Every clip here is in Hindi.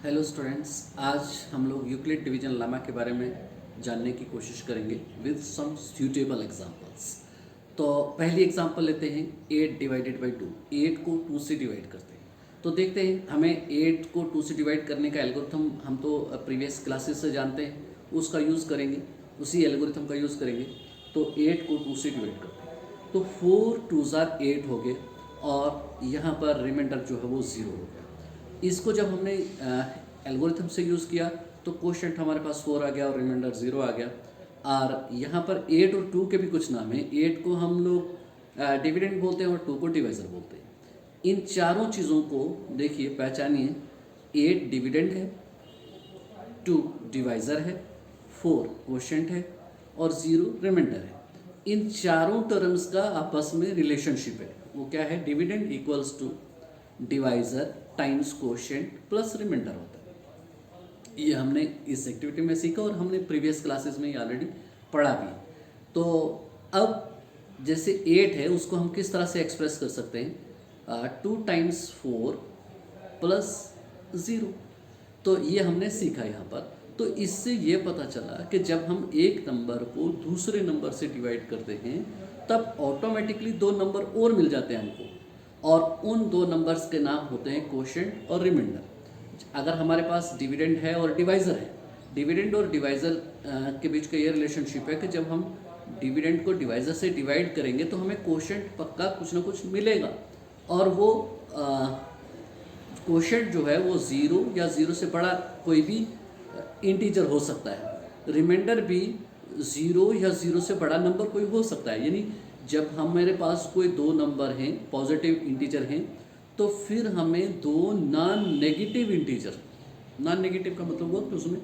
हेलो स्टूडेंट्स, आज हम लोग यूक्लिड डिवीजन लेमा के बारे में जानने की कोशिश करेंगे विद सम सूटेबल एग्जांपल्स। तो पहली एग्जांपल लेते हैं 8 डिवाइडेड बाई 2। 8 को 2 से डिवाइड करते हैं तो देखते हैं हमें 8 को 2 से डिवाइड करने का एल्गोरिथम हम तो प्रीवियस क्लासेस से जानते हैं, उसका यूज़ करेंगे, उसी एल्गोरिथम का यूज़ करेंगे। तो 8 को 2 से डिवाइड करते हैं तो 4 2s are 8 हो गए और यहाँ पर रिमाइंडर जो है वो 0 हो गया। इसको जब हमने एल्गोरिथम से यूज़ किया तो कोशेंट हमारे पास 4 आ गया और रिमाइंडर 0 आ गया। और यहाँ पर 8 और 2 के भी कुछ नाम हैं। 8 को हम लोग डिविडेंड बोलते हैं और 2 को डिवाइज़र बोलते हैं। इन चारों चीज़ों को देखिए, पहचानिए। 8 डिविडेंड है, 2 डिवाइज़र है, 4 कोशेंट है और 0 रिमाइंडर है। इन चारों टर्म्स का आपस में रिलेशनशिप है। वो क्या है? Dividend equals to divisor times quotient plus remainder होता है। ये हमने इस एक्टिविटी में सीखा और हमने प्रीवियस क्लासेस में ये ऑलरेडी पढ़ा भी। तो अब जैसे 8 है उसको हम किस तरह से एक्सप्रेस कर सकते हैं? 2 टाइम्स 4 प्लस 0। तो ये हमने सीखा यहाँ पर। तो इससे ये पता चला कि जब हम एक नंबर को दूसरे नंबर से डिवाइड करते हैं तब ऑटोमेटिकली 2 नंबर और मिल जाते हैं हमको, और उन 2 नंबर्स के नाम होते हैं कोशेंट और रिमाइंडर। अगर हमारे पास डिविडेंड है और डिवाइज़र है, डिविडेंड और डिवाइज़र के बीच का ये रिलेशनशिप है कि जब हम डिविडेंड को डिवाइज़र से डिवाइड करेंगे तो हमें कोशेंट पक्का कुछ ना कुछ मिलेगा, और वो कोशेंट जो है वो 0 या 0 से बड़ा कोई भी इंटीजर हो सकता है। रिमाइंडर भी 0 या 0 से बड़ा नंबर कोई हो सकता है। यानी जब हमारे पास कोई 2 नंबर हैं, पॉजिटिव इंटीजर हैं, तो फिर हमें 2 non negative integer, non negative का मतलब हुआ कि उसमें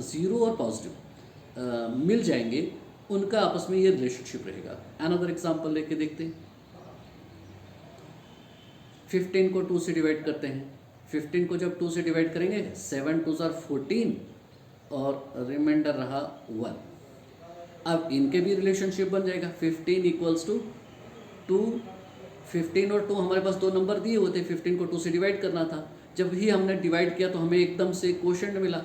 0 और पॉजिटिव मिल जाएंगे, उनका आपस में ये रिलेशनशिप रहेगा। अनदर एग्जांपल लेके देखते हैं। 15 को 2 से डिवाइड करते हैं। 15 को जब 2 से डिवाइड करेंगे 7 2s are 14 और रिमाइंडर रहा 1। अब इनके भी रिलेशनशिप बन जाएगा। 15 इक्वल्स टू 2। 15 और 2 हमारे पास 2 नंबर दिए हुए थे, 15 को 2 से डिवाइड करना था। जब ही हमने डिवाइड किया तो हमें एकदम से कोशेंट मिला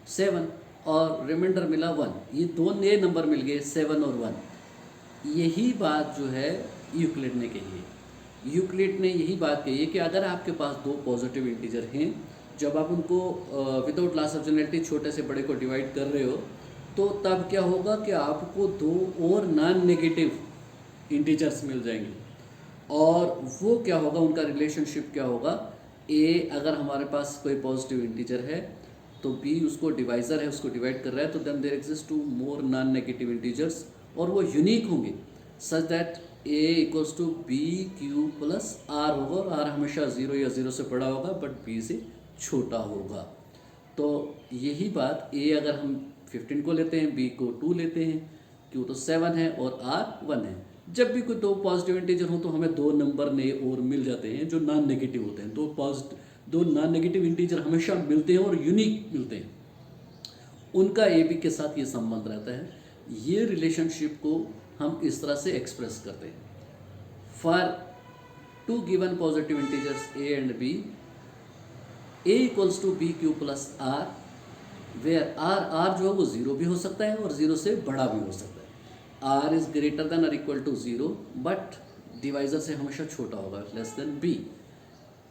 7 और रिमाइंडर मिला 1। ये 2 नए नंबर मिल गए, 7 और 1। यही बात जो है यूक्लिड ने कही है। यूक्लिड ने यही बात कही है कि अगर आपके पास 2 पॉजिटिव इंटीजर हैं, जब आप उनको विदाउट लॉस ऑफ जनरलिटी छोटे से बड़े को डिवाइड कर रहे हो, तो तब क्या होगा कि आपको 2 और नॉन नेगेटिव इंटीजर्स मिल जाएंगे। और वो क्या होगा, उनका रिलेशनशिप क्या होगा? ए अगर हमारे पास कोई पॉजिटिव इंटीजर है तो बी उसको डिवाइज़र है, उसको डिवाइड कर रहा है, तो then there exist 2 more non negative integers, और वो यूनिक होंगे such that a equals to b q plus r होगा, और आर हमेशा 0 या 0 से बड़ा होगा बट बी से छोटा होगा। तो यही बात, ए अगर हम 15 को लेते हैं, बी को 2 लेते हैं, क्यू तो 7 है और आर 1 है। जब भी कोई 2 पॉजिटिव इंटीजर हो तो हमें 2 नंबर नए और मिल जाते हैं जो नॉन नेगेटिव होते हैं। 2 नॉन नेगेटिव इंटीजर हमेशा मिलते हैं और यूनिक मिलते हैं, उनका ए बी के साथ ये संबंध रहता है। ये रिलेशनशिप को हम इस तरह से एक्सप्रेस करते हैं। For 2 given positive integers a and b, a equals to b q plus r, where r जो है वो 0 भी हो सकता है और 0 से बड़ा भी हो सकता है। आर इज ग्रेटर देन और इक्वल टू 0 बट डिवाइजर से हमेशा छोटा होगा, लेस देन बी।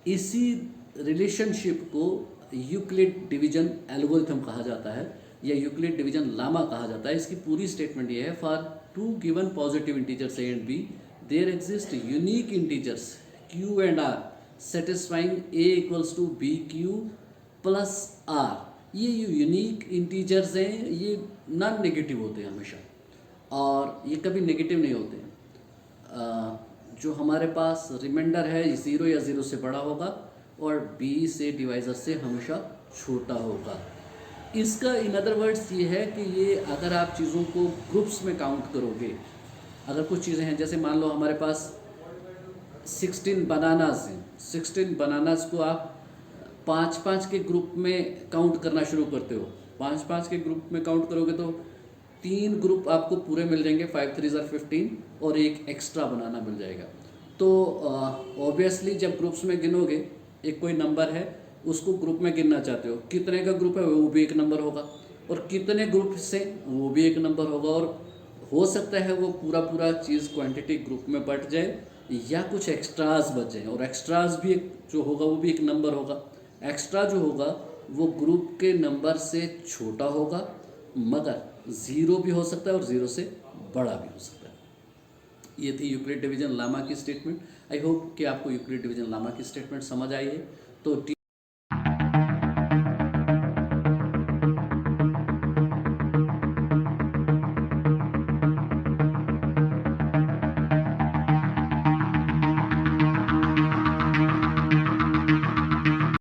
इसी रिलेशनशिप को यूक्लिड डिवीजन एल्गोरिथम कहा जाता है या यूक्लिड डिवीजन लामा कहा जाता है। इसकी पूरी स्टेटमेंट ये है, for 2 given positive integers a and b there exist unique integers q and r satisfying a equals to b q plus r. ये यूनिक इंटीजर्स हैं, ये नॉन नेगेटिव होते हैं हमेशा, और ये कभी नेगेटिव नहीं होते हैं। जो हमारे पास रिमाइंडर है 0 या 0 से बड़ा होगा और बी से डिवाइज़र से हमेशा छोटा होगा। इसका इन अदर वर्ड्स ये है कि ये अगर आप चीज़ों को ग्रुप्स में काउंट करोगे, अगर कुछ चीज़ें हैं, जैसे मान लो हमारे पास 16 बनानास हैं, 16 बनानास को आप 5-5 के ग्रुप में काउंट करना शुरू करते हो। 5-5 के ग्रुप में काउंट करोगे तो 3 ग्रुप आपको पूरे मिल जाएंगे, 5 3s are 15 और एक एक्स्ट्रा बनाना मिल जाएगा। तो ऑब्वियसली जब ग्रुप्स में गिनोगे, एक कोई नंबर है उसको ग्रुप में गिनना चाहते हो, कितने का ग्रुप है वो भी एक नंबर होगा, और कितने ग्रुप से वो भी एक नंबर होगा। और हो सकता है वो पूरा पूरा चीज़ क्वांटिटी ग्रुप में बट जाए या कुछ एक्स्ट्राज बच जाए, और एक्स्ट्राज भी एक जो होगा वो भी एक नंबर होगा। एक्स्ट्रा जो होगा वो ग्रुप के नंबर से छोटा होगा, मगर ज़ीरो भी हो सकता है और ज़ीरो से बड़ा भी हो सकता है। ये थी यूक्लिड डिवीजन लामा की स्टेटमेंट। आई होप कि आपको यूक्लिड डिवीजन लामा की स्टेटमेंट समझ आई है। तो